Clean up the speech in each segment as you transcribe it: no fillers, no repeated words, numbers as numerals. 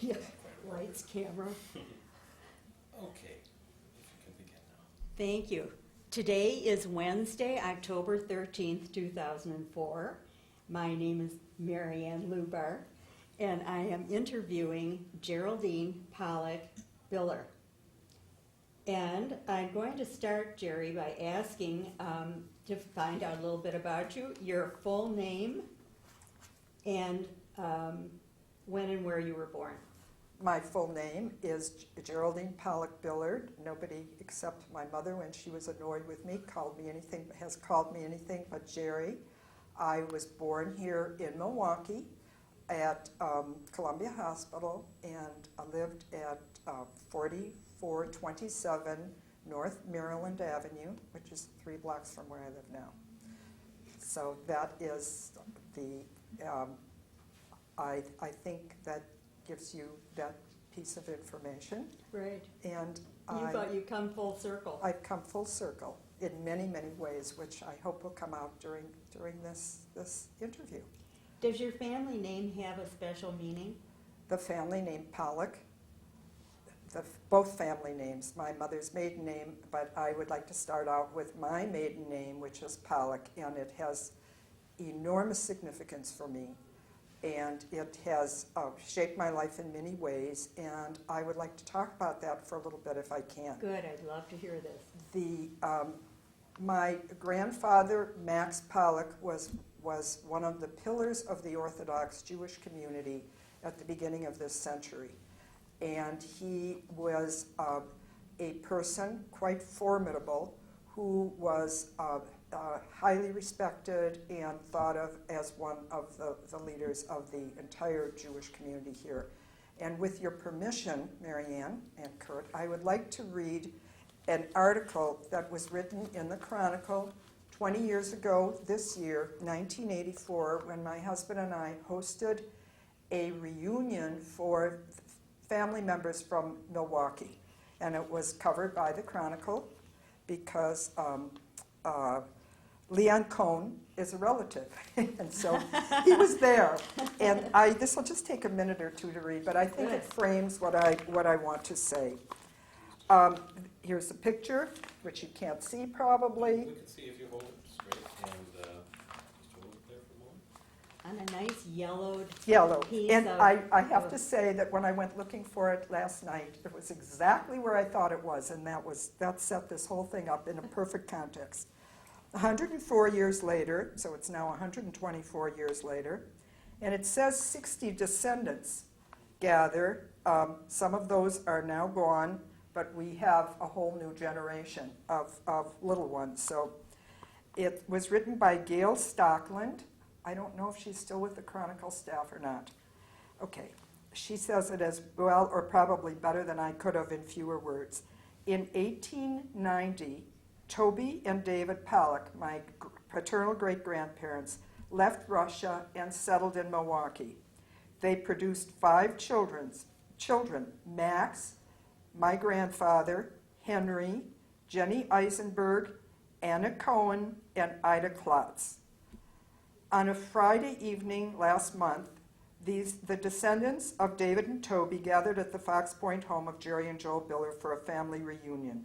Yeah, lights, camera. Okay, if you can begin now. Thank you. Today is Wednesday, October 13th, 2004. My name is Marianne Lubar, and I am interviewing Geraldine Pollock Biller. And I'm going to start, Jerry, by asking to find out a little bit about you, your full name, and when and where you were born. My full name is Geraldine Pollock Billard. Nobody except my mother, when she was annoyed with me, has called me anything but Jerry. I was born here in Milwaukee at Columbia Hospital, and I lived at 4427 North Maryland Avenue, which is 3 blocks from where I live now. So that is the, I think that gives you that piece of information. Right. And You thought you'd come full circle. I've come full circle in many, many ways, which I hope will come out during this interview. Does your family name have a special meaning? The family name Pollock, both family names, my mother's maiden name, but I would like to start out with my maiden name, which is Pollock, and it has enormous significance for me. And it has shaped my life in many ways, and I would like to talk about that for a little bit if I can. Good, I'd love to hear this. My grandfather, Max Pollock, was one of the pillars of the Orthodox Jewish community at the beginning of this century. And he was a person quite formidable who was highly respected and thought of as one of the leaders of the entire Jewish community here. And with your permission, Marianne and Kurt, I would like to read an article that was written in the Chronicle 20 years ago this year, 1984, when my husband and I hosted a reunion for family members from Milwaukee. And it was covered by the Chronicle because Leon Cohn is a relative, and so he was there. And this will just take a minute or two to read, but I think it frames what I want to say. Here's a picture, which you can't see probably. We can see if you hold it straight and just hold it there for a moment. On a nice yellowed Yellow. piece And of... I have to say that when I went looking for it last night, it was exactly where I thought it was, and that set this whole thing up in a perfect context. 104 years later, so it's now 124 years later, and it says 60 descendants gather. Some of those are now gone, but we have a whole new generation of little ones. So it was written by Gail Stockland. I don't know if she's still with the Chronicle staff or not. Okay, she says it as well or probably better than I could have in fewer words. In 1890, Toby and David Pollock, my paternal great-grandparents, left Russia and settled in Milwaukee. They produced 5 children, Max, my grandfather, Henry, Jenny Eisenberg, Anna Cohen, and Ida Klotz. On a Friday evening last month, the descendants of David and Toby gathered at the Fox Point home of Jerry and Joel Biller for a family reunion.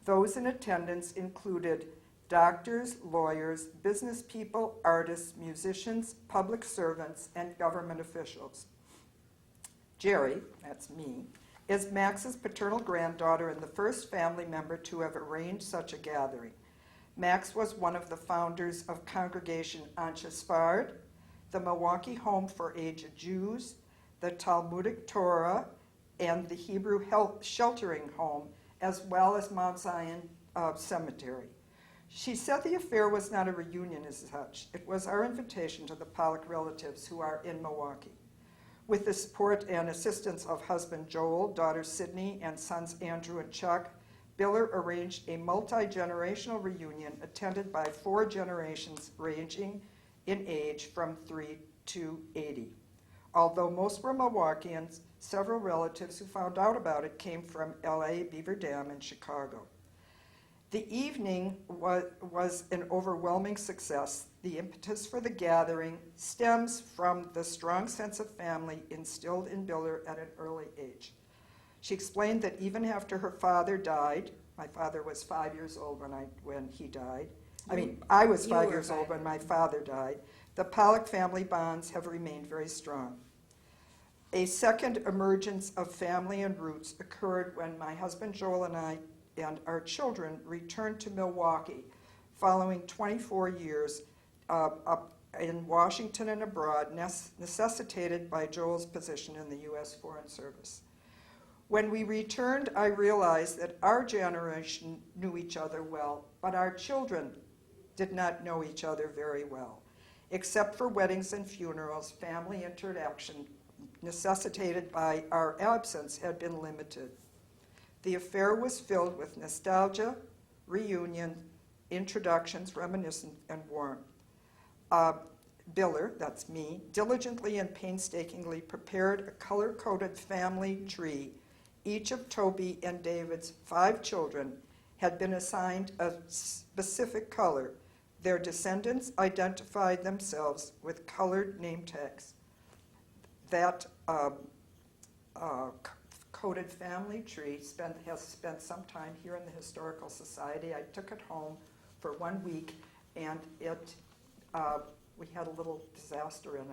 Those in attendance included doctors, lawyers, business people, artists, musicians, public servants, and government officials. Jerry, that's me, is Max's paternal granddaughter and the first family member to have arranged such a gathering. Max was one of the founders of Congregation Anshe Sfard, the Milwaukee Home for Aged Jews, the Talmudic Torah, and the Hebrew Sheltering Home, as well as Mount Zion Cemetery. She said the affair was not a reunion as such. It was our invitation to the Pollock relatives who are in Milwaukee. With the support and assistance of husband Joel, daughter Sydney, and sons Andrew and Chuck, Biller arranged a multi-generational reunion attended by 4 generations ranging in age from 3 to 80. Although most were Milwaukeeans, several relatives who found out about it came from LA, Beaver Dam, and Chicago. The evening was an overwhelming success. The impetus for the gathering stems from the strong sense of family instilled in Biller at an early age. She explained that even after her father died, my father was 5 years old when he died. I was You 5 were years old 5. when my father died. The Pollock family bonds have remained very strong. A second emergence of family and roots occurred when my husband Joel and I and our children returned to Milwaukee following 24 years up in Washington and abroad, necessitated by Joel's position in the U.S. Foreign Service. When we returned, I realized that our generation knew each other well, but our children did not know each other very well. Except for weddings and funerals, family interaction necessitated by our absence had been limited. The affair was filled with nostalgia, reunion, introductions, reminiscence, and warmth. Biller, that's me, diligently and painstakingly prepared a color-coded family tree. Each of Toby and David's 5 children had been assigned a specific color. Their descendants identified themselves with colored name tags. That coded family tree has spent some time here in the Historical Society. I took it home for 1 week, and we had a little disaster in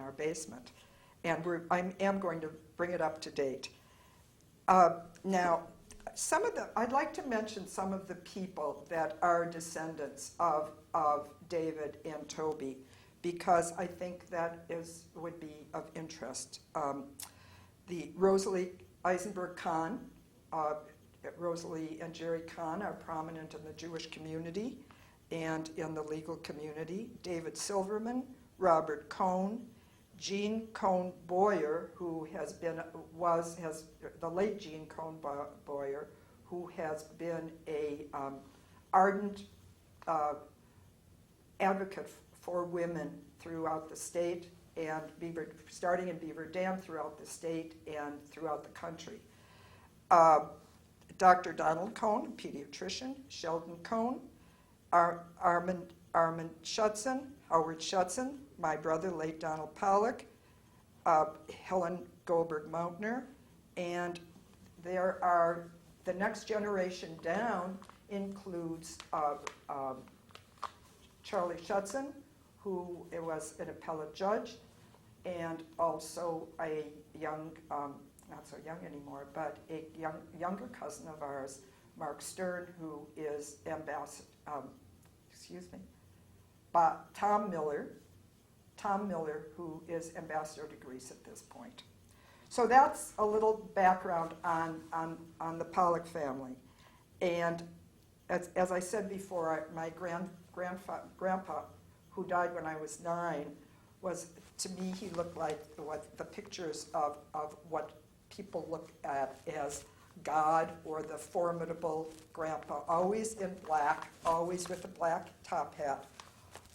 our basement, and I am going to bring it up to date. Now, I'd like to mention some of the people that are descendants of David and Toby, because I think that would be of interest. The Rosalie Eisenberg Kahn, Rosalie and Jerry Kahn are prominent in the Jewish community and in the legal community. David Silverman, Robert Cohn, Jean Cohn Boyer, who the late Jean Cohn Boyer, who has been a ardent advocate for women throughout the state, and starting in Beaver Dam, throughout the state and throughout the country. Dr. Donald Cohn, a pediatrician, Sheldon Cohn, Armand Schutzen, Howard Schutzen, my brother, late Donald Pollock, Helen Goldberg-Mautner, and the next generation down includes Charlie Schutzen, who was an appellate judge, and also a young, not so young anymore, but a younger cousin of ours, Mark Stern, who is Tom Miller, who is ambassador to Greece at this point. So that's a little background on the Pollock family. And as I said before, my grandpa, who died when I was 9, to me, he looked like the pictures of what people look at as God, or the formidable grandpa, always in black, always with a black top hat,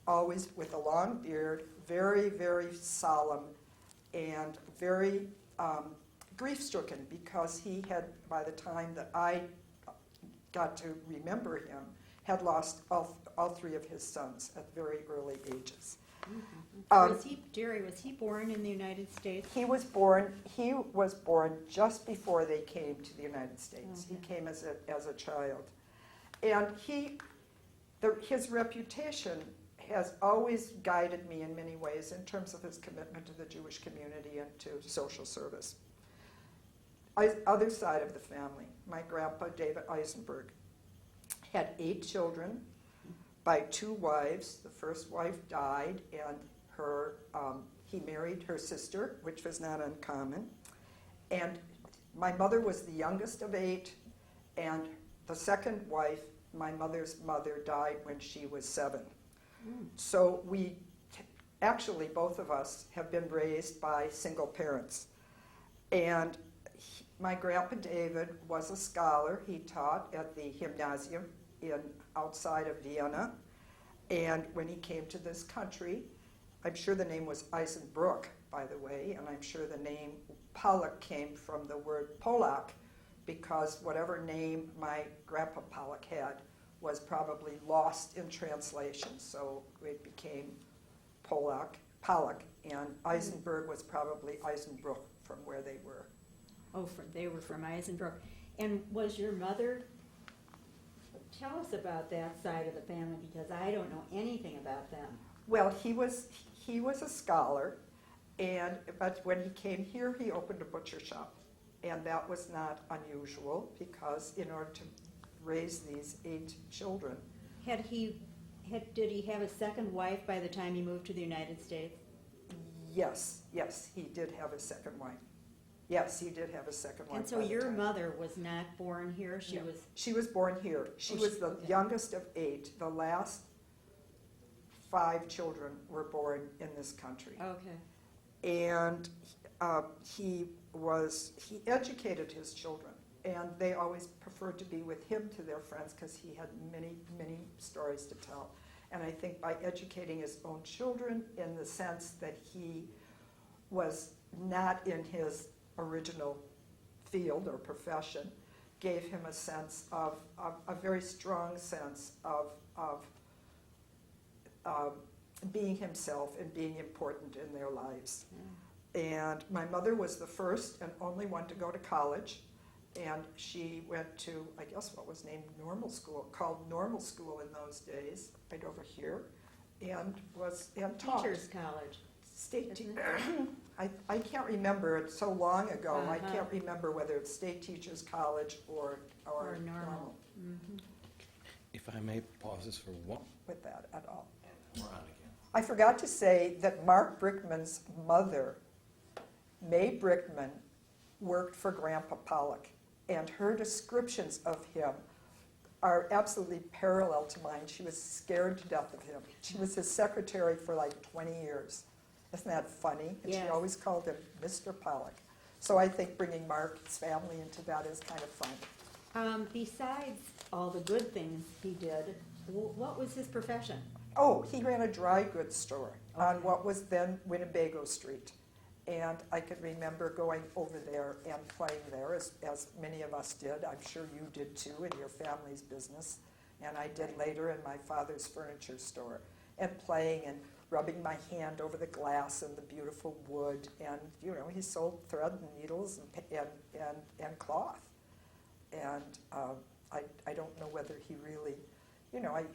always with a long beard, very, very solemn, and very grief-stricken, because he had, by the time that I got to remember him, had lost all 3 of his sons at very early ages. Mm-hmm. Jerry, was he born in the United States? He was born just before they came to the United States. Okay. He came as a child. And his reputation has always guided me in many ways in terms of his commitment to the Jewish community and to social service. Other side of the family, my grandpa, David Eisenberg, had 8 children by 2 wives. The first wife died, and he married her sister, which was not uncommon. And my mother was the youngest of 8, and the second wife, my mother's mother, died when she was 7. So actually, both of us have been raised by single parents. And my grandpa David was a scholar. He taught at the gymnasium outside of Vienna. And when he came to this country, I'm sure the name was Eisenbrook, by the way, and I'm sure the name Pollock came from the word Polak, because whatever name my grandpa Pollock had was probably lost in translation, so it became Pollock, and Eisenberg was probably Eisenbrook from where they were. Oh, they were from Eisenbrook. And was your mother, tell us about that side of the family, because I don't know anything about them. Well, he was a scholar, but when he came here, he opened a butcher shop, and that was not unusual because in order to raise these 8 children, Did he have a second wife by the time he moved to the United States? yes, he did have a second wife. Yes, he did have a second wife. And so by the your time. mother was not born here? She No. was. She was born here. She was the okay. youngest of 8. The last 5 children were born in this country. Okay. And he educated his children, and they always preferred to be with him to their friends because he had many, many stories to tell. And I think by educating his own children in the sense that he was not in his original field or profession, gave him a sense of a very strong sense of being himself and being important in their lives. And my mother was the first and only one to go to college, and she went to, I guess what was named called normal school in those days, right over here, and taught. Teachers College. State Isn't teacher. I can't remember, it's so long ago, I Uh-huh. can't remember whether it's State Teachers College or Or normal. Mhm. If I may pause this for one, with that at all. and we're on again. I forgot to say that Mark Brickman's mother, May Brickman, worked for Grandpa Pollock, and her descriptions of him are absolutely parallel to mine. She was scared to death of him. She was his secretary for like 20 years. Isn't that funny? And she Yes. always called him Mr. Pollock. So I think bringing Mark's family into that is kind of fun. Besides all the good things he did, what was his profession? Oh, he ran a dry goods store on what was then Winnebago Street. And I can remember going over there and playing there, as many of us did. I'm sure you did too in your family's business. And I did later in my father's furniture store. And playing and rubbing my hand over the glass and the beautiful wood. And, he sold thread and needles and cloth. And I don't know whether he really,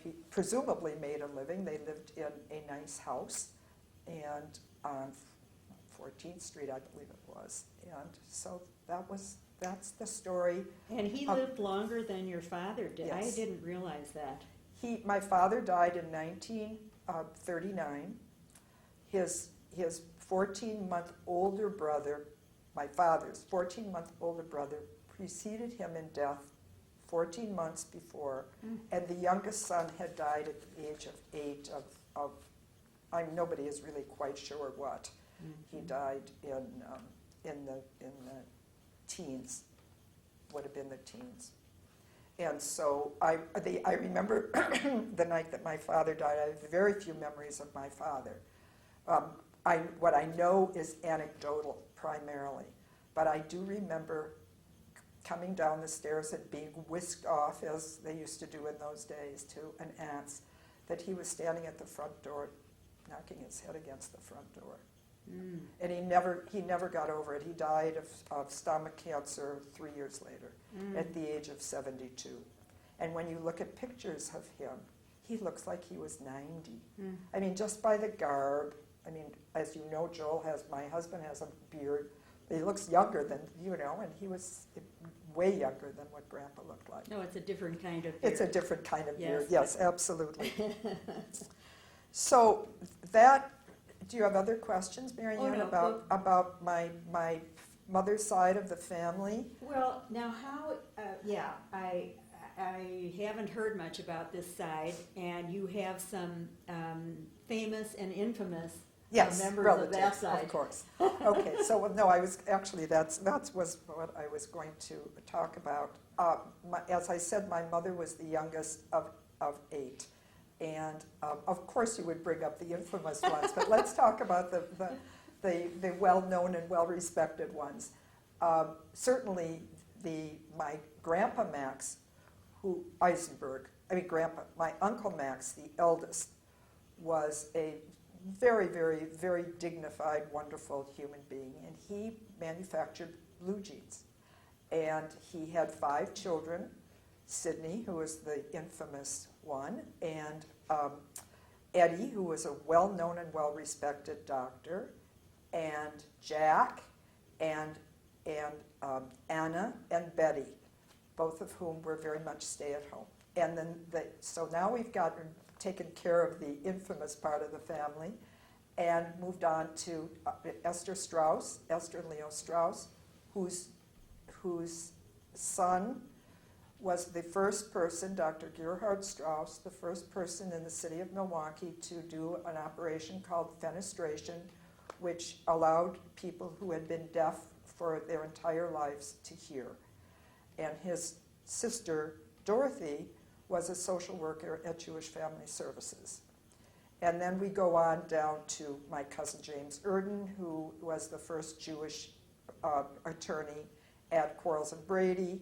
he presumably made a living. They lived in a nice house and on 14th Street, I believe it was. And so that's the story. And he lived longer than your father did. Yes. I didn't realize that. My father died in 1939. His 14-month older brother, my father's 14-month older brother, preceded him in death 14 months before, and the youngest son had died at the age of 8 of nobody is really quite sure what. He died in the teens, would have been the teens. And so I remember the night that my father died. I have very few memories of my father. What I know is anecdotal primarily, but I do remember coming down the stairs and being whisked off, as they used to do in those days, to an aunt's, that he was standing at the front door, knocking his head against the front door. And he never got over it. He died of stomach cancer 3 years later, at the age of 72. And when you look at pictures of him, he looks like he was 90. I mean, just by the garb. I mean, as you know, my husband has a beard. He looks younger than, and he was way younger than what Grandpa looked like. No, it's a different kind of beard. It's a different kind of beard. Yes. Yes, absolutely. So do you have other questions, Marianne, no, about my mother's side of the family? Well, now how, I haven't heard much about this side, and you have some famous and infamous members of that side. Of course. Okay, so no, I was actually, that was what I was going to talk about. As I said, my mother was the youngest of 8. And of course you would bring up the infamous ones, but let's talk about the well-known and well-respected ones. Certainly my Grandpa Max, Eisenberg, Grandpa, my Uncle Max, the eldest, was a very, very, very dignified, wonderful human being, and he manufactured blue jeans. And he had 5 children, Sidney, who was the infamous one, and Eddie, who was a well-known and well-respected doctor, and Jack, and Anna and Betty, both of whom were very much stay-at-home. And then, so now we've gotten taken care of the infamous part of the family, and moved on to Esther and Leo Strauss, whose son was the first person, Dr. Gerhard Strauss, the first person in the city of Milwaukee to do an operation called fenestration, which allowed people who had been deaf for their entire lives to hear. And his sister, Dorothy, was a social worker at Jewish Family Services. And then we go on down to my cousin James Erden, who was the first Jewish attorney at Quarles and Brady,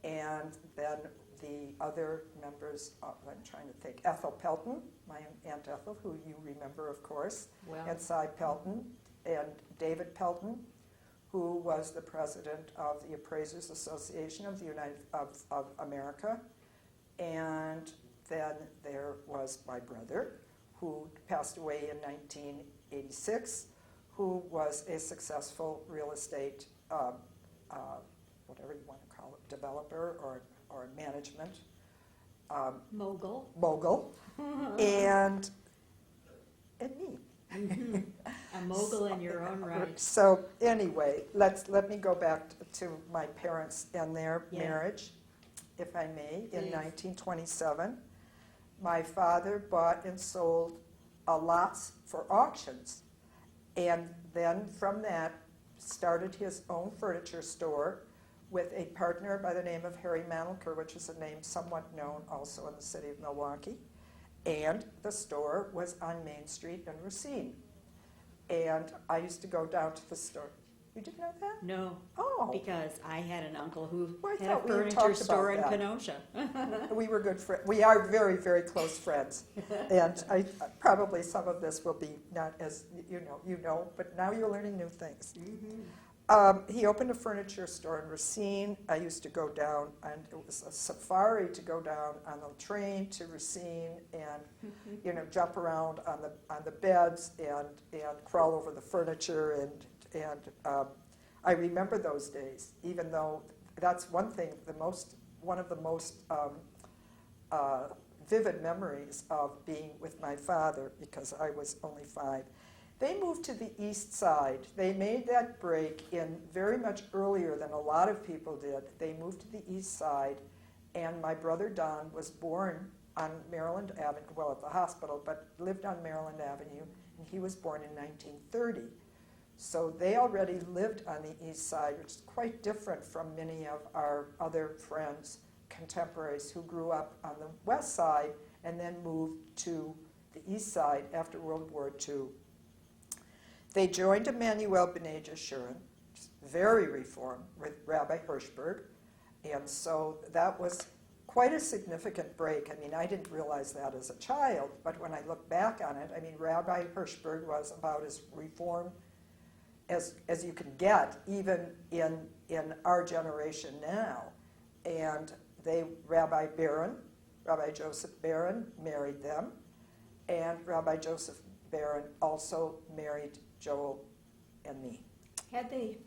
and then the other members, I'm trying to think, Ethel Pelton, my Aunt Ethel, who you remember, of course, Well, and Cy Pelton, and David Pelton, who was the president of the Appraisers Association of the of America. And then there was my brother, who passed away in 1986, who was a successful real estate, whatever you want to call it, developer or management mogul, and me. a mogul in your own right. So anyway, let me go back to my parents and their Yeah. marriage, if I may. In Please. 1927, my father bought and sold lots for auctions, and then from that started his own furniture store with a partner by the name of Harry Mantelker, which is a name somewhat known also in the city of Milwaukee. And the store was on Main Street in Racine. And I used to go down to the store. You didn't know that? No, Oh, because I had an uncle who Well, I had a thought we had furniture talked store in about that. Kenosha. we were good friends. We are very, very close friends. And I probably some of this will be not as, you know, but now you're learning new things. He opened a furniture store in Racine. I used to go down, and it was a safari to go down on the train to Racine and, jump around on the beds and crawl over the furniture and I remember those days, even though that's one thing. One of the most vivid memories of being with my father, because I was only 5. They moved to the east side. They made that break in very much earlier than a lot of people did. They moved to the east side, and my brother Don was born on Maryland Avenue, well, at the hospital, but lived on Maryland Avenue, and he was born in 1930. So they already lived on the east side, which is quite different from many of our other friends, contemporaries, who grew up on the west side and then moved to the east side after World War II. They joined Emanuel B'nai Jeshurun, very reformed, with Rabbi Hirschberg, and so that was quite a significant break. I mean, I didn't realize that as a child, but when I look back on it, I mean, Rabbi Hirschberg was about as reformed as you can get, even in our generation now. And Rabbi Joseph Barron married them, and Rabbi Joseph Barron also married Joel and me. Had they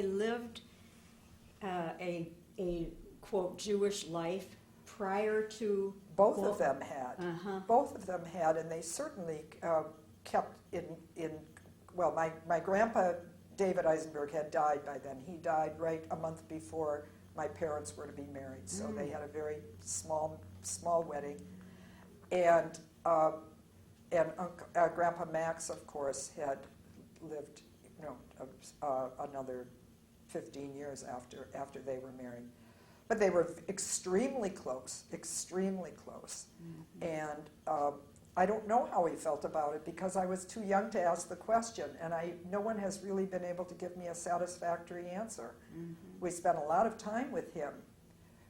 lived a quote Jewish life prior to Both of them had. Uh-huh. Both of them had, and they certainly kept in. Well, my grandpa David Eisenberg had died by then. He died right a month before my parents were to be married, so they had a very small wedding, and Grandpa Max, of course, had lived, another 15 years after they were married. But they were extremely close. Mm-hmm. And I don't know how he felt about it, because I was too young to ask the question, and no one has really been able to give me a satisfactory answer. Mm-hmm. We spent a lot of time with him,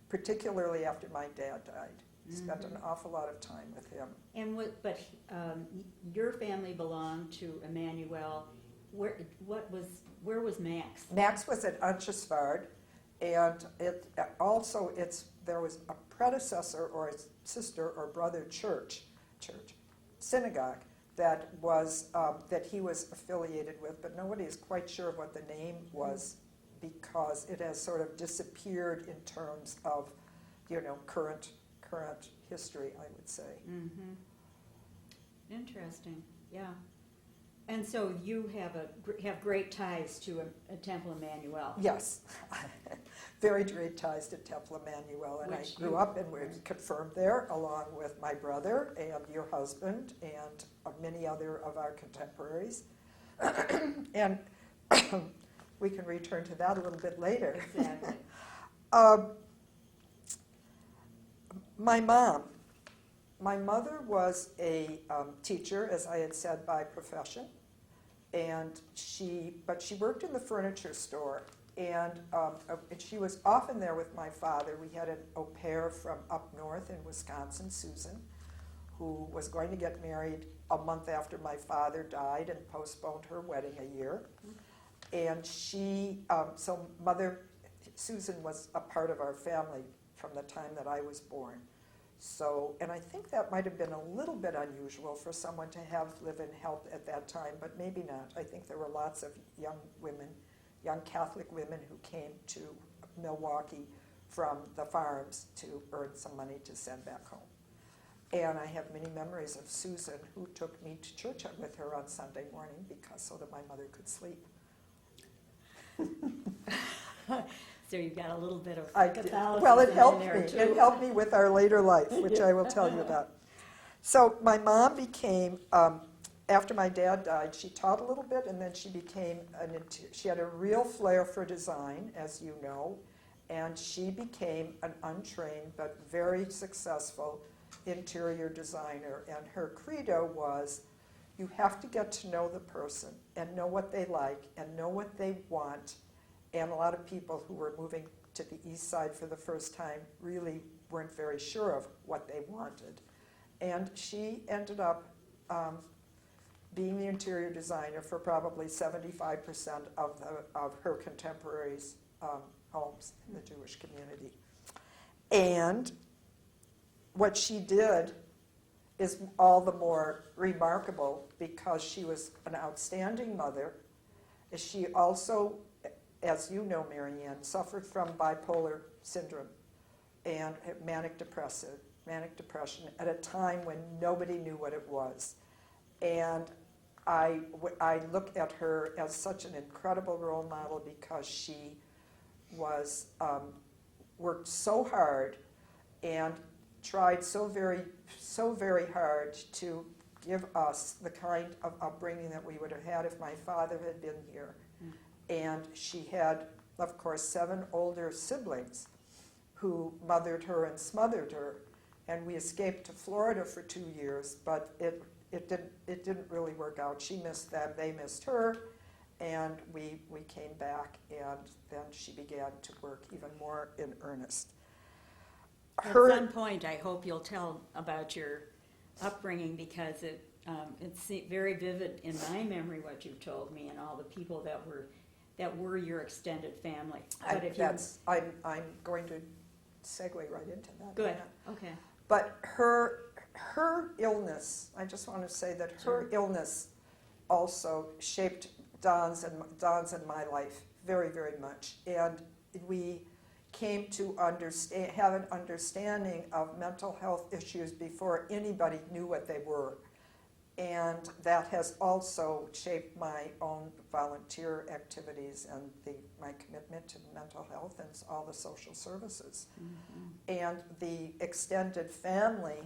particularly after my dad died. Spent an awful lot of time with him. And your family belonged to Emmanuel. Where was Max? Max was at Antjesvaard, and there was a predecessor or a sister or brother synagogue that he was affiliated with, but nobody is quite sure what the name was because it has sort of disappeared in terms of, current history, I would say. Mm-hmm. Interesting. Yeah. And so you have great ties to a Temple Emmanuel. Yes, very great ties to Temple Emmanuel, and I grew up and was confirmed there along with my brother and your husband and many other of our contemporaries. And we can return to that a little bit later. Exactly. My mother was a teacher, as I had said, by profession, but she worked in the furniture store, and she was often there with my father. We had an au pair from up north in Wisconsin, Susan, who was going to get married a month after my father died and postponed her wedding a year. And Susan was a part of our family from the time that I was born. So, and I think that might have been a little bit unusual for someone to live in health at that time, but maybe not. I think there were lots of young Catholic women who came to Milwaukee from the farms to earn some money to send back home. And I have many memories of Susan, who took me to church with her on Sunday morning so that my mother could sleep. So you've got a little bit of Catholicism. Well, it helped in me. there too. It helped me with our later life, which I will tell you about. So my mom became, after my dad died, she taught a little bit, and then she became she had a real flair for design, as you know, and she became an untrained but very successful interior designer. And her credo was, you have to get to know the person and know what they like and know what they want. And a lot of people who were moving to the east side for the first time really weren't very sure of what they wanted. And she ended up being the interior designer for probably 75% of her contemporaries' homes in the Jewish community. And what she did is all the more remarkable because she was an outstanding mother. She also, as you know, Marianne, suffered from bipolar syndrome and manic depression at a time when nobody knew what it was. And I look at her as such an incredible role model because she was worked so hard and tried so very hard to give us the kind of upbringing that we would have had if my father had been here. And she had, of course, 7 older siblings who mothered her and smothered her. And we escaped to Florida for 2 years, but it didn't really work out. She missed them, they missed her, and we came back, and then she began to work even more in earnest. At some point, I hope you'll tell about your upbringing because it's very vivid in my memory what you've told me and all the people that were your extended family. I'm going to segue right into that. Good. Okay. But her illness, I just want to say that her illness also shaped Don's and my life very, very much. And we came to have an understanding of mental health issues before anybody knew what they were. And that has also shaped my own volunteer activities and my commitment to mental health and all the social services. Mm-hmm. And the extended family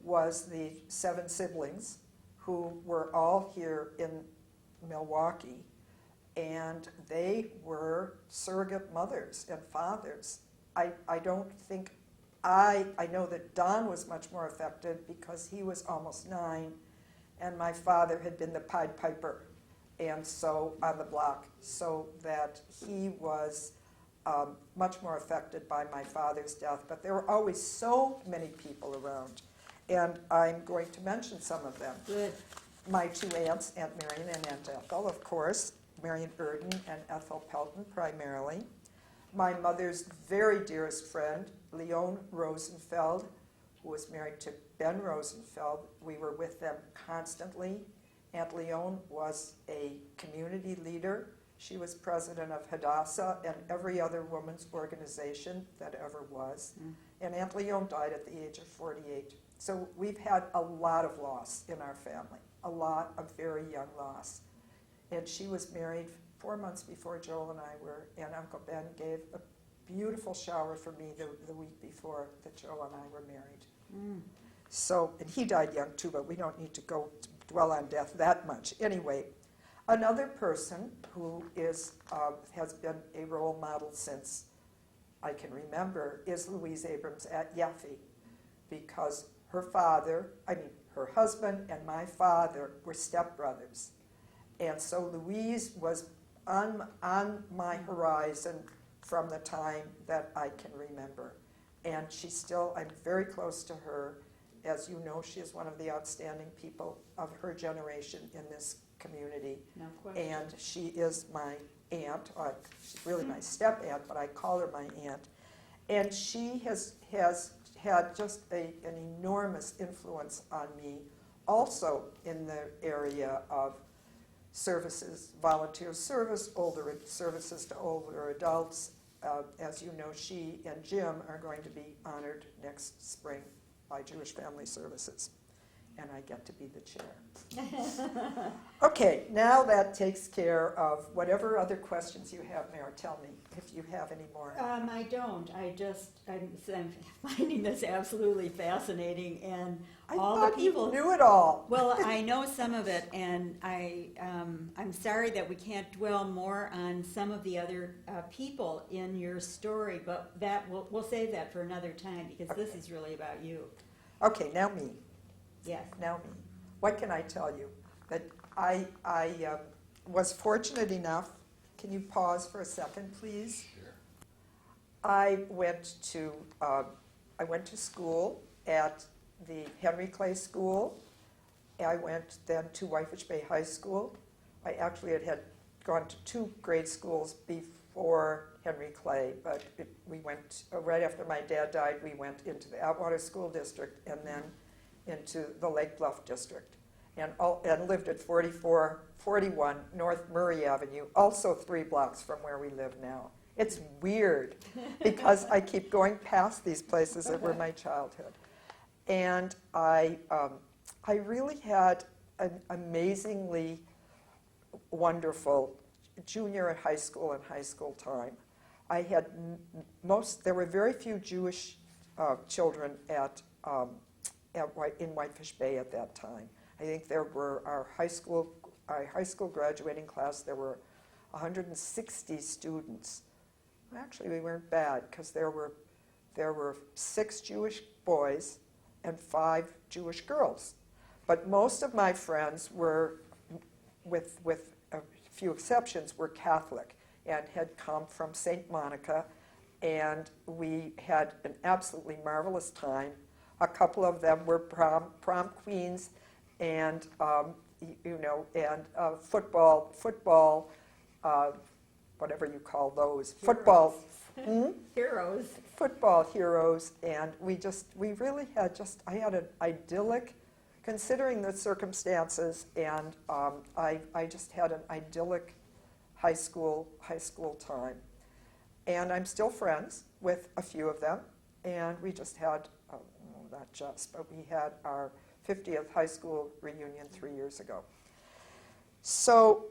was the 7 siblings who were all here in Milwaukee. And they were surrogate mothers and fathers. I know that Don was much more affected because he was almost 9, and my father had been the Pied Piper, and so on the block, so that he was much more affected by my father's death, but there were always so many people around. And I'm going to mention some of them. Good. My two aunts, Aunt Marion and Aunt Ethel, of course, Marion Urden and Ethel Pelton primarily. My mother's very dearest friend, Leon Rosenfeld, who was married to Ben Rosenfeld. We were with them constantly. Aunt Leon was a community leader. She was president of Hadassah and every other women's organization that ever was. And Aunt Leon died at the age of 48. So we've had a lot of loss in our family, a lot of very young loss. And she was married 4 months before Joel and I were, and Uncle Ben gave a beautiful shower for me the week before that Joel and I were married. So, and he died young too, but we don't need to go dwell on death that much. Anyway, another person who is has been a role model since I can remember is Louise Abrams at Yaffe, because her husband and my father were stepbrothers. And so Louise was on my horizon from the time that I can remember. And I'm very close to her. As you know, she is one of the outstanding people of her generation in this community. No question. And she is my aunt. She's really my step-aunt, but I call her my aunt. And she has had just an enormous influence on me, also in the area of services, volunteer service, services to older adults. As you know, she and Jim are going to be honored next spring by Jewish Family Services, and I get to be the chair. Okay, now that takes care of whatever other questions you have, Mayor. Tell me if you have any more. I don't. I'm finding this absolutely fascinating, and I all thought the people you knew it all. Well, I know some of it, and I'm sorry that we can't dwell more on some of the other people in your story, but we'll save that for another time, because this is really about you. Okay, now me. Yes. Now me. What can I tell you? That I was fortunate enough. Can you pause for a second, please? Sure. I went to school at the Henry Clay School. I went then to Whitefish Bay High School. I actually had gone to 2 grade schools before Henry Clay, but we went, right after my dad died, we went into the Atwater School District and then into the Lake Bluff District, and lived at 41 North Murray Avenue, also 3 blocks from where we live now. It's weird because I keep going past these places that were my childhood. And I really had an amazingly wonderful junior and high school time. I had there were very few Jewish children in Whitefish Bay at that time. I think there were our high school graduating class, there were 160 students. Actually, we weren't bad, because there were 6 Jewish boys and 5 Jewish girls. But most of my friends were, with a few exceptions, were Catholic and had come from St. Monica, and we had an absolutely marvelous time. A couple of them were prom queens, and football, whatever you call those, Heroes. football. Heroes. Football heroes, and I had an idyllic, considering the circumstances, and I just had an idyllic high school time. And I'm still friends with a few of them, and we just had, but we had our 50th high school reunion 3 years ago. So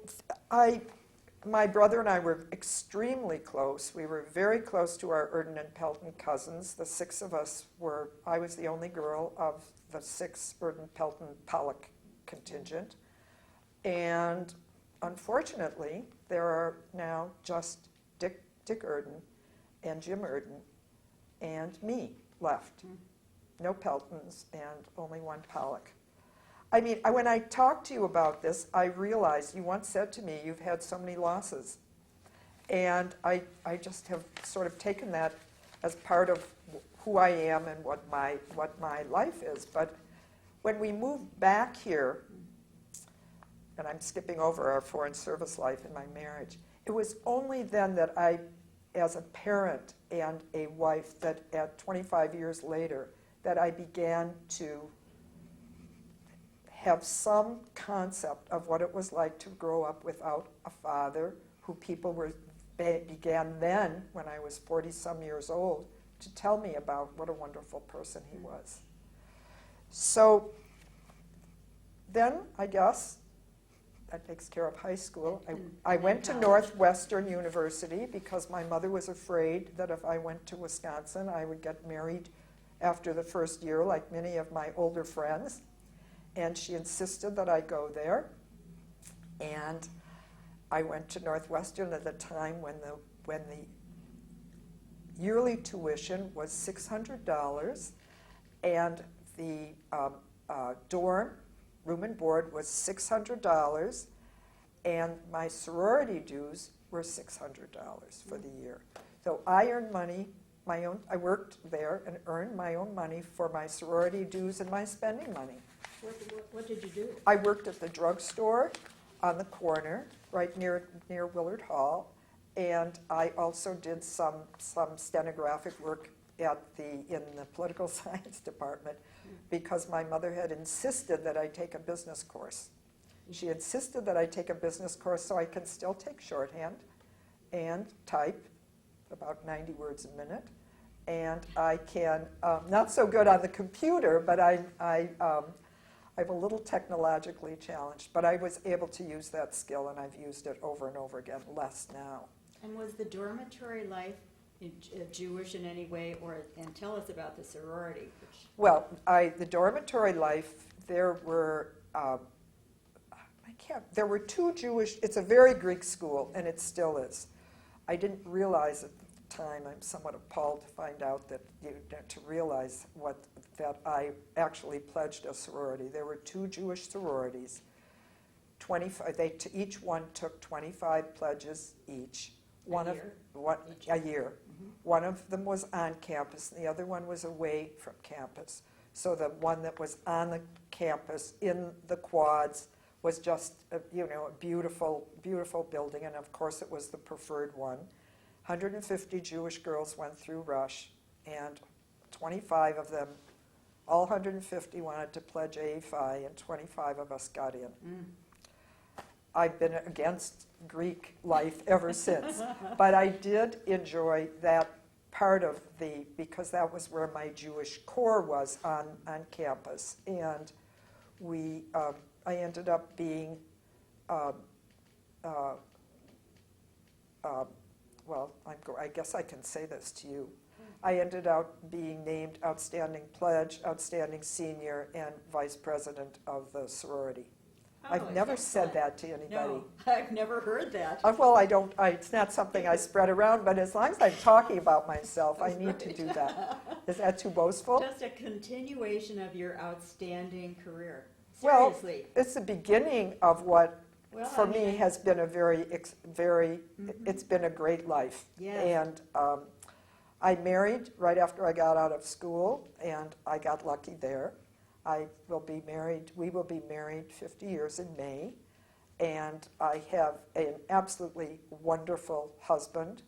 my brother and I were extremely close. We were very close to our Urden and Pelton cousins. The 6 of us I was the only girl of the 6 Urden, Pelton, Pollock contingent. And unfortunately, there are now just Dick Urden and Jim Urden and me left. No Peltons and only 1 Pollock. I mean, when I talked to you about this, I realized you once said to me, you've had so many losses. And I just have sort of taken that as part of who I am and what my life is. But when we moved back here, and I'm skipping over our foreign service life in my marriage, it was only then that I, as a parent and a wife, that at 25 years later, that I began to have some concept of what it was like to grow up without a father, who people began then, when I was 40-some years old, to tell me about what a wonderful person he was. So then, I guess, that takes care of high school. I went to Northwestern University because my mother was afraid that if I went to Wisconsin, I would get married after the first year, like many of my older friends. And she insisted that I go there. And I went to Northwestern at the time when the yearly tuition was $600, and the dorm, room and board, was $600, and my sorority dues were $600 for the year. So I earned money, I worked there and earned my own money for my sorority dues and my spending money. What did you do? I worked at the drugstore on the corner, right near Willard Hall, and I also did some stenographic work in the political science department, because my mother had insisted that I take a business course. She insisted that I take a business course so I can still take shorthand and type about 90 words a minute, and I can, not so good on the computer, but I'm a little technologically challenged, but I was able to use that skill, and I've used it over and over again, less now. And was the dormitory life Jewish in any way, and tell us about the sorority? Well, the dormitory life, there were two Jewish, it's a very Greek school, and it still is. I didn't realize at the time, I'm somewhat appalled to find out that, to realize that I actually pledged a sorority. There were two Jewish sororities. 25, each one took 25 pledges each. A year. Mm-hmm. One of them was on campus, and the other one was away from campus. So the one that was on the campus in the quads was just a beautiful, beautiful building, and of course it was the preferred one. 150 Jewish girls went through Rush, and 25 of them, all 150 wanted to pledge A Phi, and 25 of us got in. Mm. I've been against Greek life ever since, but I did enjoy that part of because that was where my Jewish core was on campus, and I ended up being, I guess I can say this to you. I ended up being named Outstanding Pledge, Outstanding Senior, and Vice President of the sorority. Oh, I've never said that to anybody. No, I've never heard that. Well, it's not something I spread around, but as long as I'm talking about myself, I need to do that. Is that too boastful? Just a continuation of your outstanding career. Well, Seriously. it's the beginning of what, for me, has been a very, it's been a great life. Yes. And I married right after I got out of school, and I got lucky there. We will be married 50 years in May, and I have an absolutely wonderful husband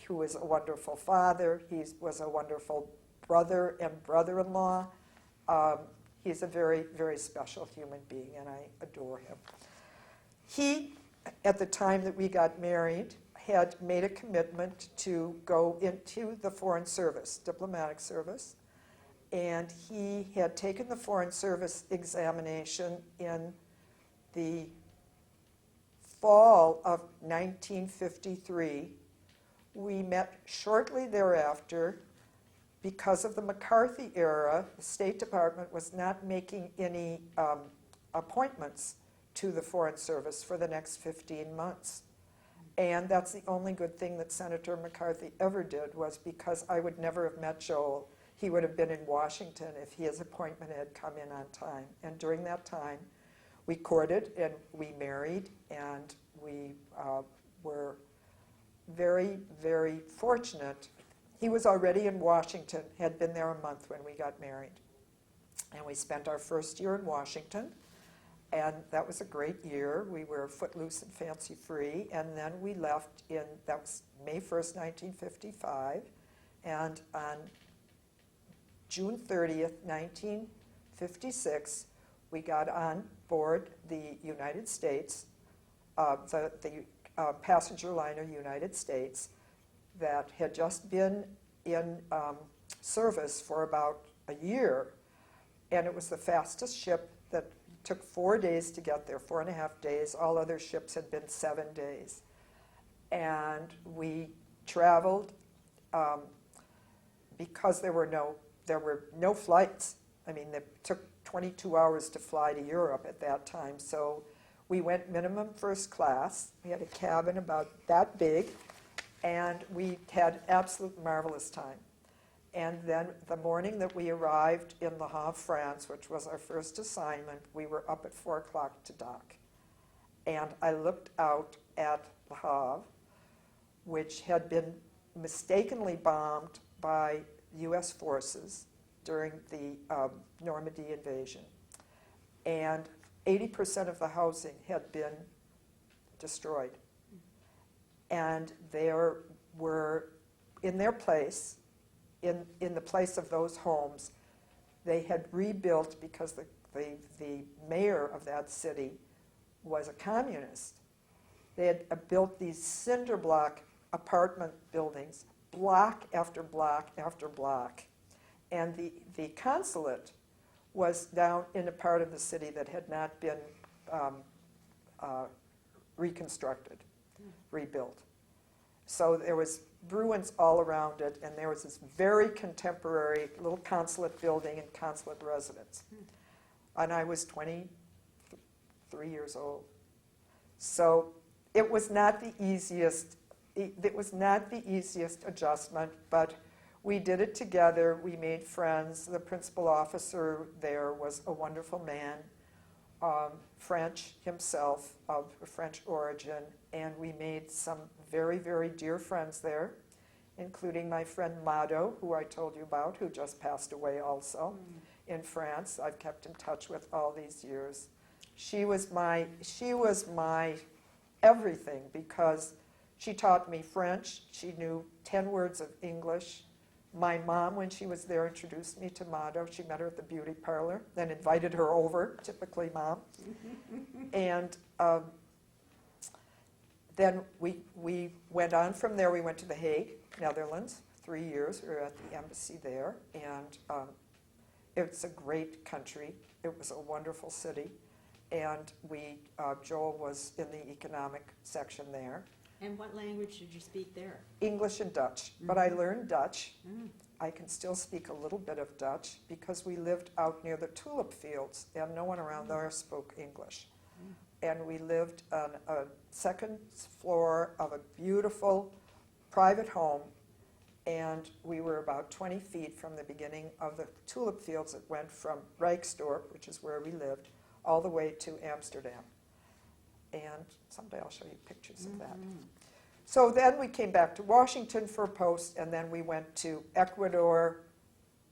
who is a wonderful father. He was a wonderful brother and brother-in-law. He's a very, very special human being, and I adore him. He, at the time that we got married, had made a commitment to go into the Foreign Service, diplomatic service, and he had taken the Foreign Service examination in the fall of 1953. We met shortly thereafter. Because of the McCarthy era, the State Department was not making any appointments to the Foreign Service for the next 15 months. And that's the only good thing that Senator McCarthy ever did, was because I would never have met Joel. He would have been in Washington if his appointment had come in on time. And during that time, we courted and we married, and we very, very fortunate. He was already in Washington, had been there a month when we got married. And we spent our first year in Washington, and that was a great year. We were footloose and fancy-free, and then we left that was May 1st, 1955, and on June 30th, 1956, we got on board the United States, the passenger liner United States, that had just been in service for about a year, and it was the fastest ship that took 4 days to get there, 4.5 days. All other ships had been 7 days. And we traveled because there were no flights. I mean, it took 22 hours to fly to Europe at that time. So we went minimum first class. We had a cabin about that big, and we had absolute marvelous time. And then the morning that we arrived in Le Havre, France, which was our first assignment, we were up at 4 o'clock to dock. And I looked out at Le Havre, which had been mistakenly bombed by U.S. forces during the Normandy invasion. And 80% of the housing had been destroyed. And there were, in their place, in the place of those homes, they had rebuilt, because the mayor of that city was a communist. They had built these cinder block apartment buildings, block after block after block. And the consulate was down in a part of the city that had not been reconstructed, rebuilt. So there was ruins all around it, and there was this very contemporary little consulate building and consulate residence. And I was 23 years old. So it was not the easiest. It was not the easiest adjustment, but we did it together. We made friends. The principal officer there was a wonderful man, French himself, of French origin, and we made some very, very dear friends there, including my friend Mado, who I told you about, who just passed away also in France. I've kept in touch with all these years. She was my everything, because she taught me French. She knew 10 words of English. My mom, when she was there, introduced me to Mado. She met her at the beauty parlor, then invited her over, typically mom. And then we went on from there. We went to The Hague, Netherlands, 3 years. We were at the embassy there. And it's a great country. It was a wonderful city. And Joel was in the economic section there. And what language did you speak there? English and Dutch, but I learned Dutch. I can still speak a little bit of Dutch because we lived out near the tulip fields, and no one around there spoke English. And we lived on a second floor of a beautiful private home, and we were about 20 feet from the beginning of the tulip fields that went from Rijksdorp, which is where we lived, all the way to Amsterdam. And someday I'll show you pictures of that. So then we came back to Washington for a post, and then we went to Ecuador,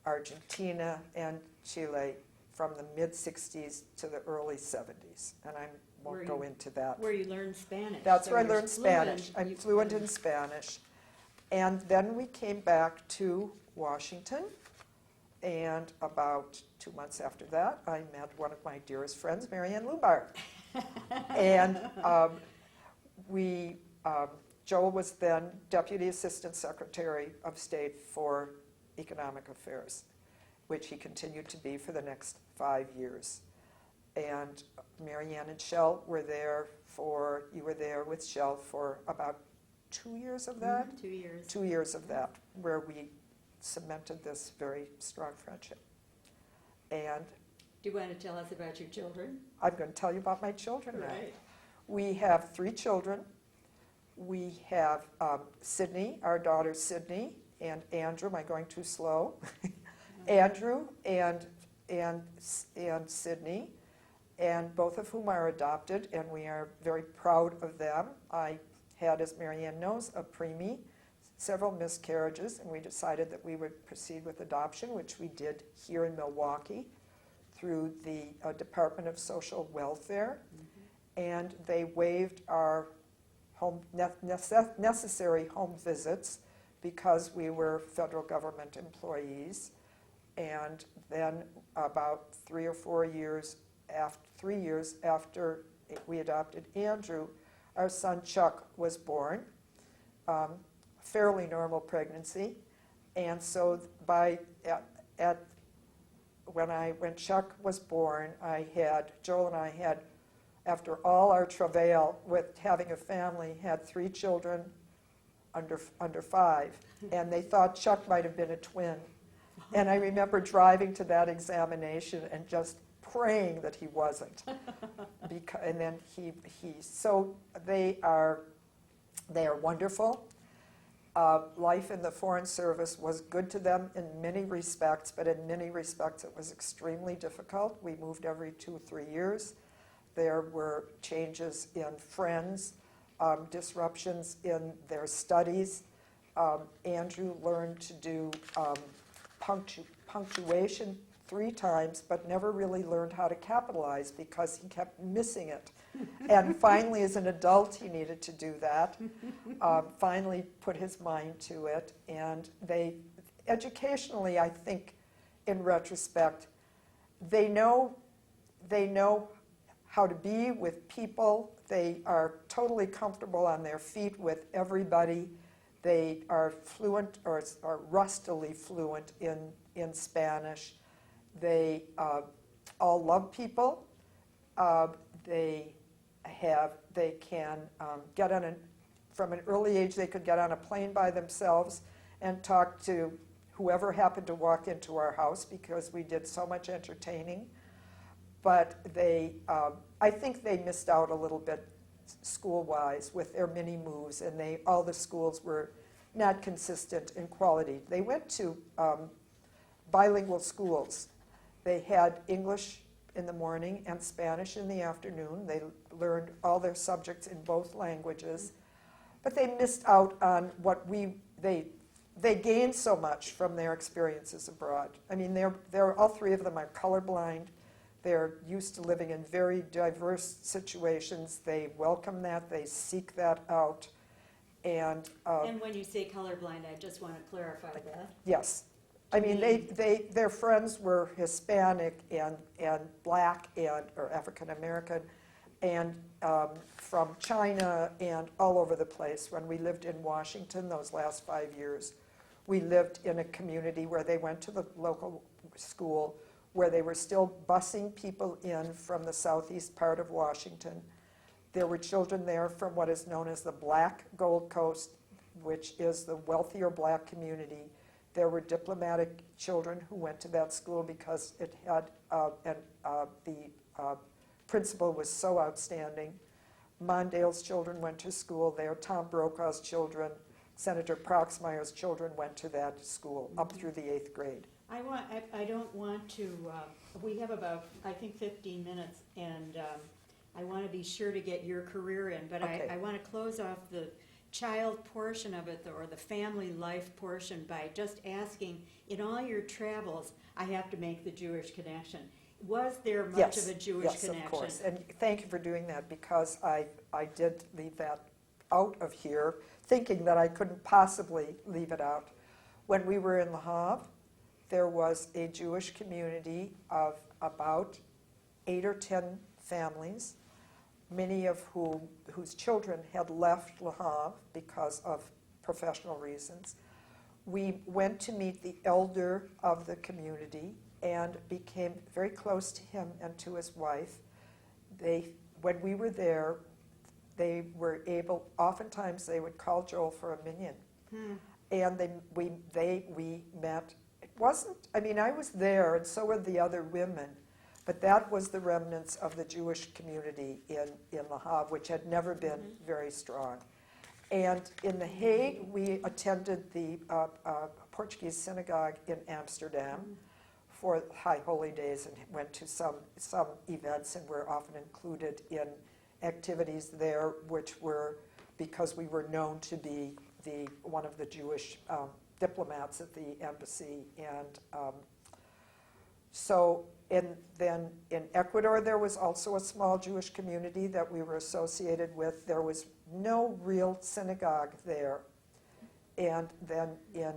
Argentina, and Chile from the mid-'60s to the early '70s. And I won't go into that. Where you learned Spanish. That's So where I you're learned Spanish. I'm fluent in Spanish. And then we came back to Washington, and about 2 months after that, I met one of my dearest friends, Marianne Lubar. And Joel was then Deputy Assistant Secretary of State for Economic Affairs, which he continued to be for the next 5 years. And Marianne and Shell were there you were there with Shell for about 2 years of that? 2 years. 2 years of that, where we cemented this very strong friendship. And Do you want to tell us about your children? I'm going to tell you about my children now. Right. We have 3 children. We have Sydney, our daughter Sydney, and Andrew. Am I going too slow? Andrew and Sydney, and both of whom are adopted, and we are very proud of them. I had, as Marianne knows, a preemie, several miscarriages, and we decided that we would proceed with adoption, which we did here in Milwaukee through the Department of Social Welfare. And they waived our necessary home visits because we were federal government employees. And then about 3 years after we adopted Andrew, our son Chuck was born. Fairly normal pregnancy. And so when Chuck was born, Joel and I had, after all our travail with having a family, had 3 children under 5. And they thought Chuck might have been a twin. And I remember driving to that examination and just praying that he wasn't. And then so they are wonderful. Life in the Foreign Service was good to them in many respects, but in many respects it was extremely difficult. We moved every 2 or 3 years. There were changes in friends, disruptions in their studies. Andrew learned to do punctuation 3 times, but never really learned how to capitalize because he kept missing it. And finally, as an adult, he needed to do that. Finally put his mind to it. And educationally, I think, in retrospect, they know how to be with people. They are totally comfortable on their feet with everybody. They are fluent or rustily fluent in Spanish. They all love people. They can get on from an early age, they could get on a plane by themselves and talk to whoever happened to walk into our house because we did so much entertaining. But I think they missed out a little bit school-wise with their mini moves, and all the schools were not consistent in quality. They went to bilingual schools. They had English in the morning and Spanish in the afternoon. They learned all their subjects in both languages. But they missed out on what they gained so much from their experiences abroad. I mean, all 3 of them are colorblind. They're used to living in very diverse situations. They welcome that. They seek that out. And when you say colorblind, I just want to clarify that. Yes. I mean, their friends were Hispanic and black or African American and from China and all over the place. When we lived in Washington those last 5 years, we lived in a community where they went to the local school, where they were still busing people in from the southeast part of Washington. There were children there from what is known as the Black Gold Coast, which is the wealthier black community. There were diplomatic children who went to that school because it had, the principal was so outstanding. Mondale's children went to school there. Tom Brokaw's children, Senator Proxmire's children went to that school up through the 8th grade. I don't want to, we have about, I think, 15 minutes, and I want to be sure to get your career in, but okay. I want to close off the child portion of it, or the family life portion, by just asking, in all your travels, I have to make the Jewish connection. Was there much of a Jewish connection? Yes, of course, and thank you for doing that, because I did leave that out of here, thinking that I couldn't possibly leave it out. When we were in Le Havre, there was a Jewish community of about 8 or 10 families, many of whose children had left Le Havre because of professional reasons. We went to meet the elder of the community and became very close to him and to his wife. When we were there, they were able, oftentimes they would call Joel for a minyan. And we met. It wasn't, I mean, I was there, and so were the other women, but that was the remnants of the Jewish community in Le Havre, which had never been very strong. And in The Hague, we attended the Portuguese synagogue in Amsterdam for High Holy Days and went to some events and were often included in activities there, which were because we were known to be one of the Jewish diplomats at the embassy. And then in Ecuador, there was also a small Jewish community that we were associated with. There was no real synagogue there. And then in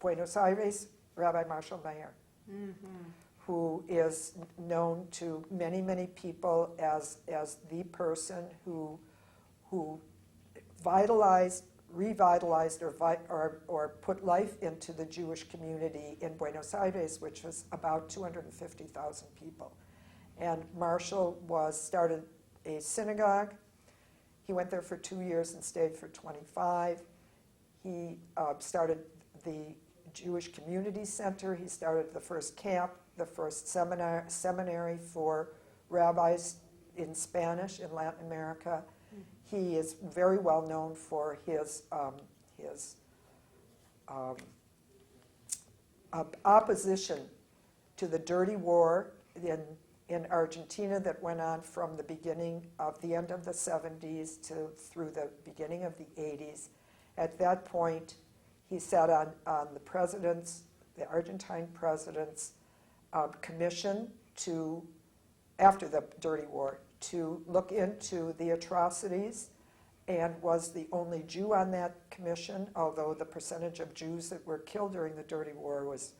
Buenos Aires, Rabbi Marshall Mayer, who is known to many, many people as the person who revitalized or put life into the Jewish community in Buenos Aires, which was about 250,000 people. And Marshall started a synagogue. He went there for 2 years and stayed for 25. He started the Jewish Community Center. He started the first camp, the first seminary for rabbis in Spanish in Latin America. He is very well known for his opposition to the dirty war in Argentina that went on from the end of the 70s through the beginning of the 80s. At that point, he sat on the Argentine president's commission after the dirty war, to look into the atrocities, and was the only Jew on that commission, although the percentage of Jews that were killed during the dirty war was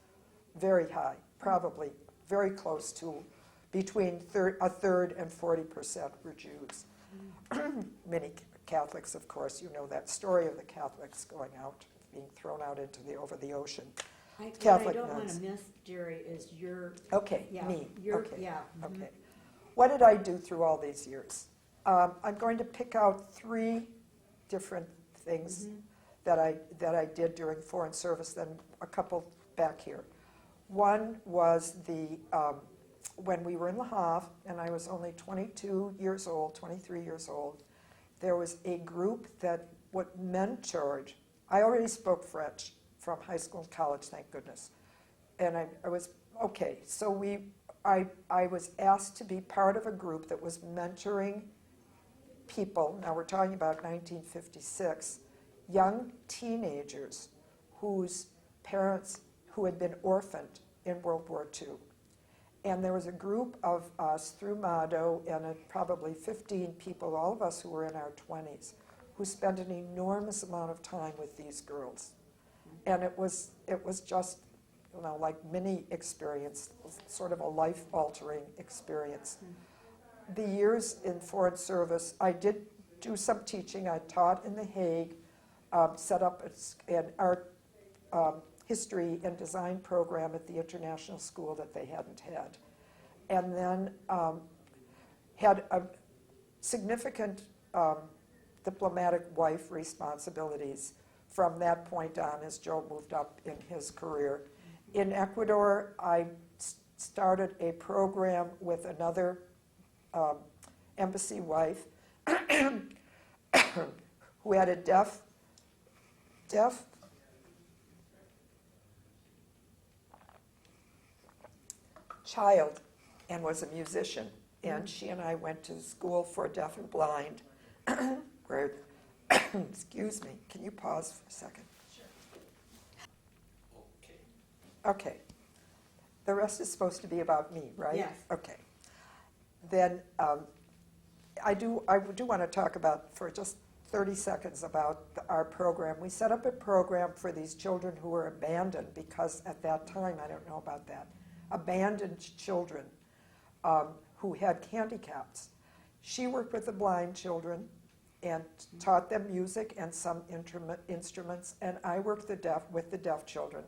very high, probably very close to between a third and 40% were Jews. Many Catholics, of course, you know that story of the Catholics being thrown out over the ocean. Catholic what I don't want nuns. to miss, Jerry, is your... Okay, Yeah, me. Okay. Yeah. Okay. What did I do through all these years? I'm going to pick out 3 different things that I did during foreign service, then a couple back here. One was when we were in Le Havre, and I was only 23 years old, there was a group that mentored. I already spoke French from high school and college, thank goodness. And I was, okay, so I was asked to be part of a group that was mentoring people, now we're talking about 1956, young teenagers whose parents who had been orphaned in World War II. And there was a group of us through Mado, and probably 15 people, all of us who were in our 20s, who spent an enormous amount of time with these girls. And it was just, like mini experience, sort of a life-altering experience. The years in foreign service, I did do some teaching. I taught in The Hague, set up an art history and design program at the international school that they hadn't had. And then had a significant diplomatic wife responsibilities from that point on as Joe moved up in his career. In Ecuador, I started a program with another embassy wife who had a deaf child and was a musician. And she and I went to school for deaf and blind, where, excuse me, can you pause for a second? Sure. Okay. The rest is supposed to be about me, right? Yes. Okay. Then I do want to talk about, for just 30 seconds, about our program. We set up a program for these children who were abandoned, because at that time, I don't know about that, abandoned children who had handicaps. She worked with the blind children and taught them music and some instruments, and I worked with the deaf children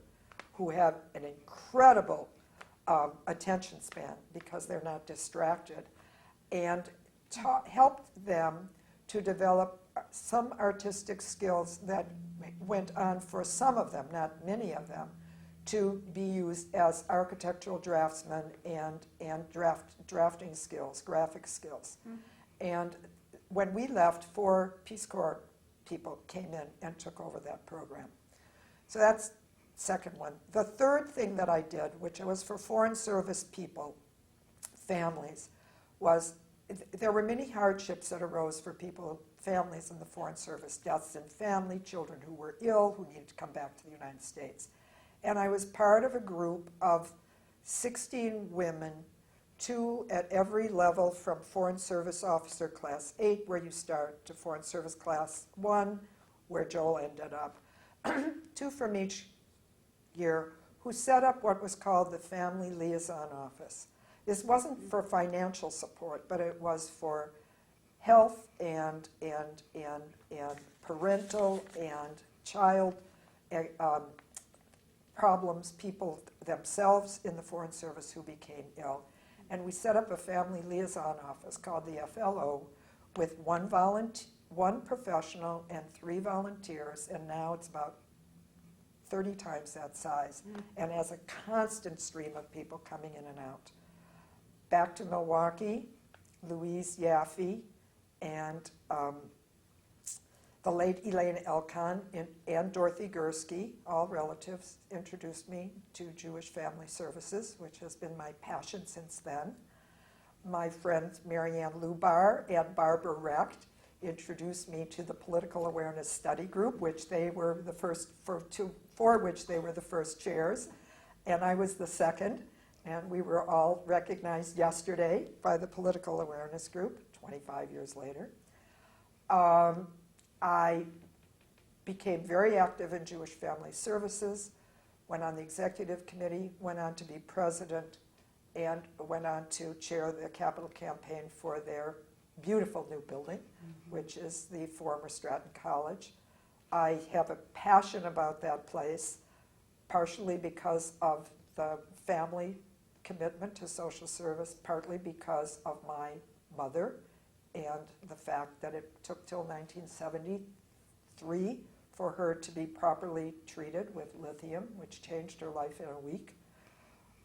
who have an incredible attention span because they're not distracted, and helped them to develop some artistic skills that went on for some of them, not many of them, to be used as architectural draftsmen and drafting skills, graphic skills. And when we left, 4 Peace Corps people came in and took over that program. So that's second one. The third thing that I did, which was for foreign service people, families, was there were many hardships that arose for people, families in the Foreign Service, deaths in family, children who were ill, who needed to come back to the United States. And I was part of a group of 16 women, 2 at every level from Foreign Service Officer Class 8, where you start, to Foreign Service Class 1, where Joel ended up. 2 from each year, who set up what was called the Family Liaison Office. This wasn't for financial support, but it was for health and parental and child problems, people themselves in the Foreign Service who became ill. And we set up a family liaison office called the FLO with one professional and 3 volunteers, and now it's about 30 times that size, and has a constant stream of people coming in and out. Back to Milwaukee, Louise Yaffe and the late Elaine Elkan and Dorothy Gursky, all relatives, introduced me to Jewish Family Services, which has been my passion since then. My friends Marianne Lubar and Barbara Recht introduced me to the Political Awareness Study Group, which they were the first, for which they were the first chairs, and I was the second. And we were all recognized yesterday by the Political Awareness Group, 25 years later. I became very active in Jewish Family Services, went on the executive committee, went on to be president, and went on to chair the capital campaign for their beautiful new building, which is the former Stratton College. I have a passion about that place, partially because of the family commitment to social service, partly because of my mother and the fact that it took till 1973 for her to be properly treated with lithium, which changed her life in a week.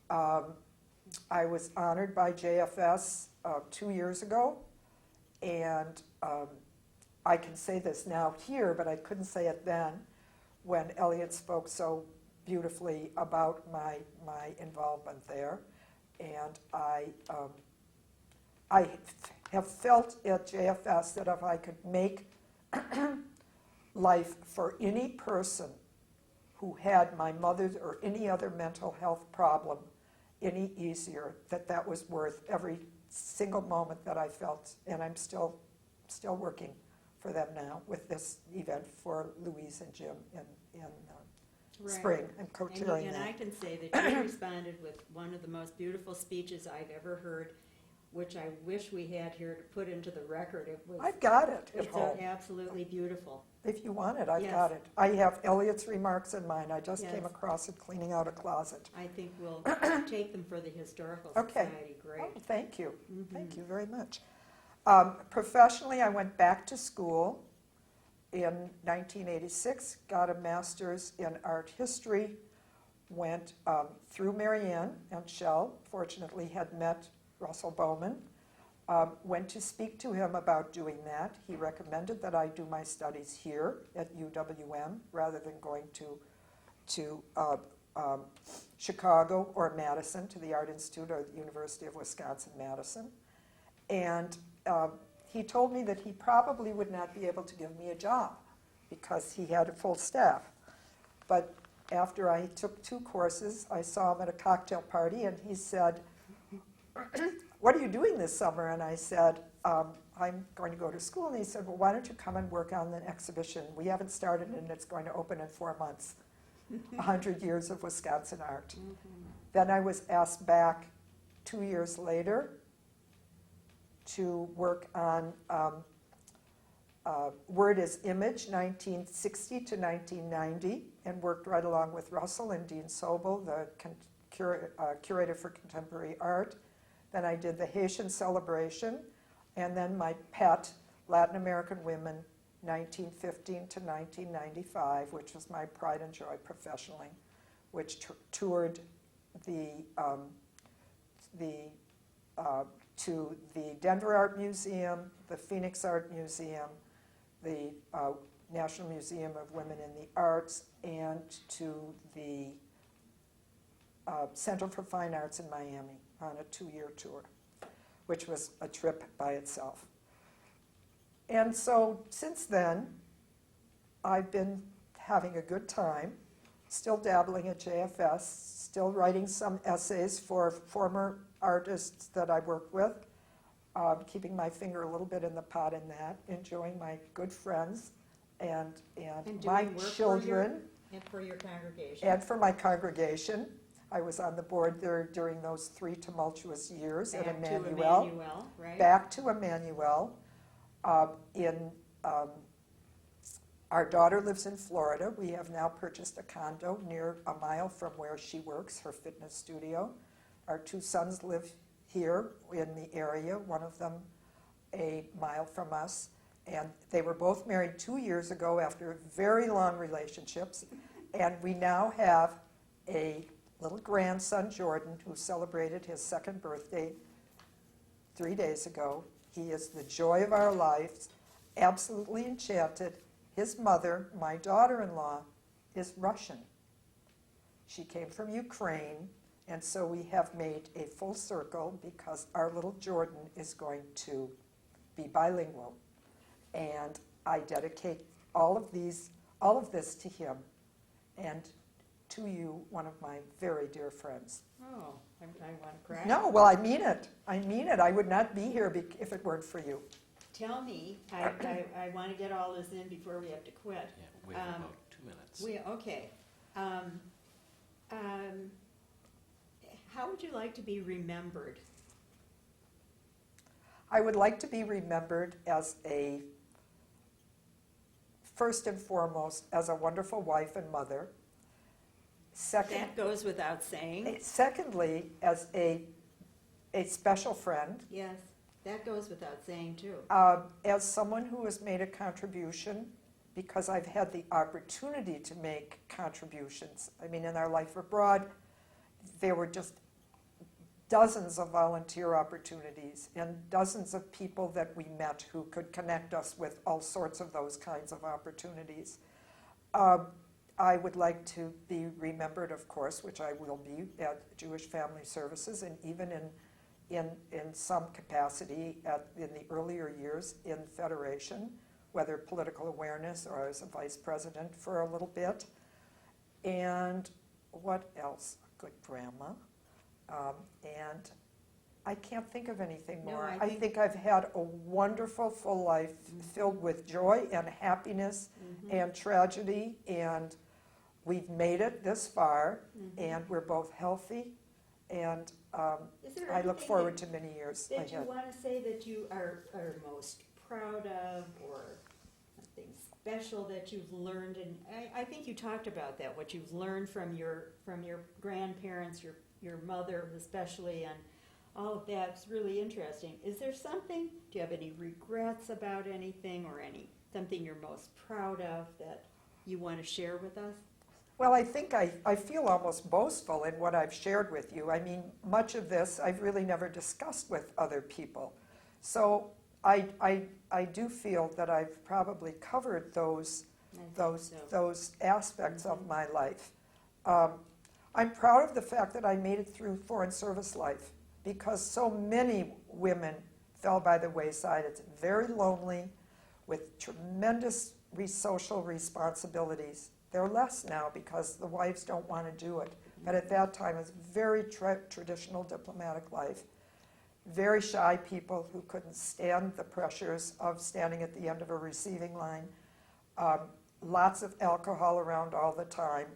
I was honored by JFS 2 years ago, and I can say this now here, but I couldn't say it then when Elliot spoke so beautifully about my involvement there. And I have felt at JFS that if I could make life for any person who had my mother's or any other mental health problem any easier, that was worth every single moment that I felt. And I'm still working for them now with this event for Louise and Jim in Right. spring. I'm co-chairing And that. I can say that you responded with one of the most beautiful speeches I've ever heard, which I wish we had here to put into the record. It was, I've got it at it's home. Absolutely beautiful. If you want it, I've Yes. got it. I have Elliot's remarks in mine. I just Yes. came across it cleaning out a closet. I think we'll take them for the Historical Okay. Society. Great. Oh, thank you. Mhm. Thank you very much. Professionally, I went back to school in 1986, got a master's in art history, went through Marianne and Shell, fortunately had met Russell Bowman, went to speak to him about doing that. He recommended that I do my studies here at UWM rather than going to Chicago or Madison, to the Art Institute or the University of Wisconsin-Madison. And he told me that he probably would not be able to give me a job because he had a full staff. But after I took 2 courses, I saw him at a cocktail party, and he said, "What are you doing this summer?" And I said, "I'm going to go to school." And he said, "Well, why don't you come and work on the exhibition? We haven't started, and it's going to open in 4 months. 100 Years of Wisconsin Art." Then I was asked back 2 years later to work on Word as Image, 1960 to 1990, and worked right along with Russell and Dean Sobel, the curator for contemporary art. Then I did the Haitian Celebration, and then my pet, Latin American Women, 1915 to 1995, which was my pride and joy professionally, which toured to the Denver Art Museum, the Phoenix Art Museum, the National Museum of Women in the Arts, and to the Center for Fine Arts in Miami on a 2-year tour. which was a trip by itself. And so since then, I've been having a good time, still dabbling at JFS, still writing some essays for former artists that I work with, keeping my finger a little bit in the pot in that, enjoying my good friends and my doing work children. And for your congregation. And for my congregation. I was on the board there during those 3 tumultuous years at Back to Emmanuel. Emmanuel, right? Back to Emmanuel. Our daughter lives in Florida. We have now purchased a condo near a mile from where she works, her fitness studio. Our 2 sons live here in the area, one of them a mile from us. And they were both married 2 years ago after very long relationships. And we now have a little grandson, Jordan, who celebrated his 2nd birthday 3 days ago. He is the joy of our lives, absolutely enchanted. His mother, my daughter-in-law, is Russian. She came from Ukraine, and so we have made a full circle because our little Jordan is going to be bilingual. And I dedicate all of this to him and to you, one of my very dear friends. Oh, I want to cry. No, well, I mean it. I mean it. I would not be here if it weren't for you. Tell me, I want to get all this in before we have to quit. Yeah, we have about 2 minutes. Okay. How would you like to be remembered? I would like to be remembered as first and foremost, as a wonderful wife and mother. That goes without saying. Secondly, as a special friend. Yes, that goes without saying too. As someone who has made a contribution, because I've had the opportunity to make contributions. I mean, in our life abroad, there were just dozens of volunteer opportunities and dozens of people that we met who could connect us with all sorts of those kinds of opportunities. I would like to be remembered, of course, which I will be at Jewish Family Services, and even in some capacity in the earlier years in Federation, whether political awareness or as a vice president for a little bit. And what else? A good grandma. And I can't think of anything No, more. I I think I've had a wonderful full life filled with joy and happiness and tragedy, and we've made it this far, and we're both healthy, and Is there I look anything forward to many years that you ahead. want to say that you are most proud of, or something special that you've learned? And I think you talked about that, what you've learned from your grandparents, your mother especially, and all of that's really interesting. Is there something, do you have any regrets about anything, or something you're most proud of that you want to share with us? Well, I think I feel almost boastful in what I've shared with you. I mean, much of this I've really never discussed with other people. So I do feel that I've probably covered those aspects of my life. I'm proud of the fact that I made it through Foreign Service life, because so many women fell by the wayside. It's very lonely, with tremendous social responsibilities. They're less now because the wives don't want to do it. But at that time, it's very traditional diplomatic life. Very shy people who couldn't stand the pressures of standing at the end of a receiving line. Lots of alcohol around all the time.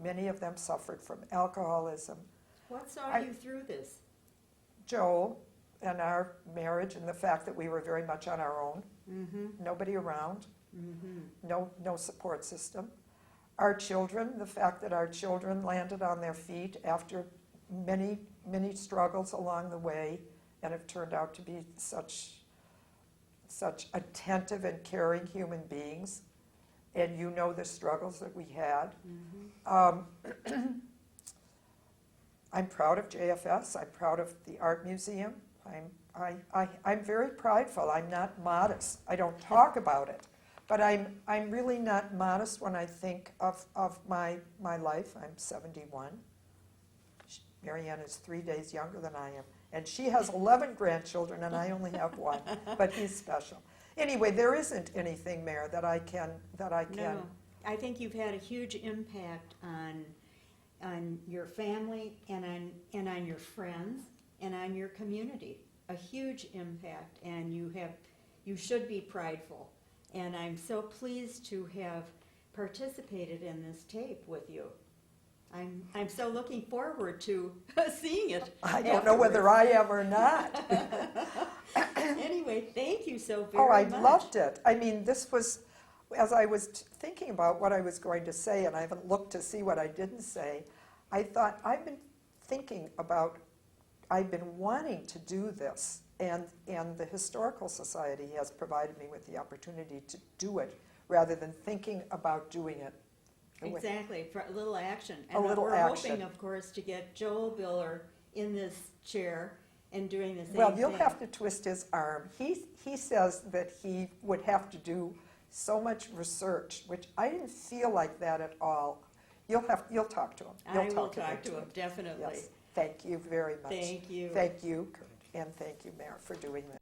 Many of them suffered from alcoholism. What saw you through this? Joel and our marriage, and the fact that we were very much on our own. Nobody around. No support system. Our children, the fact that our children landed on their feet after many, many struggles along the way, and have turned out to be such attentive and caring human beings. And you know the struggles that we had. I'm proud of JFS. I'm proud of the Art Museum. I'm very prideful. I'm not modest. I don't talk about it. But I'm really not modest when I think of my life. I'm 71. Marianne is 3 days younger than I am. And she has 11 grandchildren, and I only have one, but he's special. Anyway, there isn't anything, Mayor, that I can. No, I think you've had a huge impact on your family and on your friends and on your community. A huge impact, and you should be prideful. And I'm so pleased to have participated in this tape with you. I'm so looking forward to seeing it. I don't know whether I am or not. Anyway, thank you so Oh, very I much. loved it. I mean, this was, as I was thinking about what I was going to say, and I haven't looked to see what I didn't say, I thought, I've been wanting to do this, and the Historical Society has provided me with the opportunity to do it, rather than thinking about doing it. Exactly, for a little action. A little we're action. hoping, of course, to get Joel Biller in this chair and doing the same Well, thing. you'll have to twist his arm. He says that he would have to do so much research, which I didn't feel like that at all. You'll talk to him. I will talk to him, definitely. Yes. Thank you very much. Thank you. Thank you, Kurt, and thank you, Mayor, for doing that.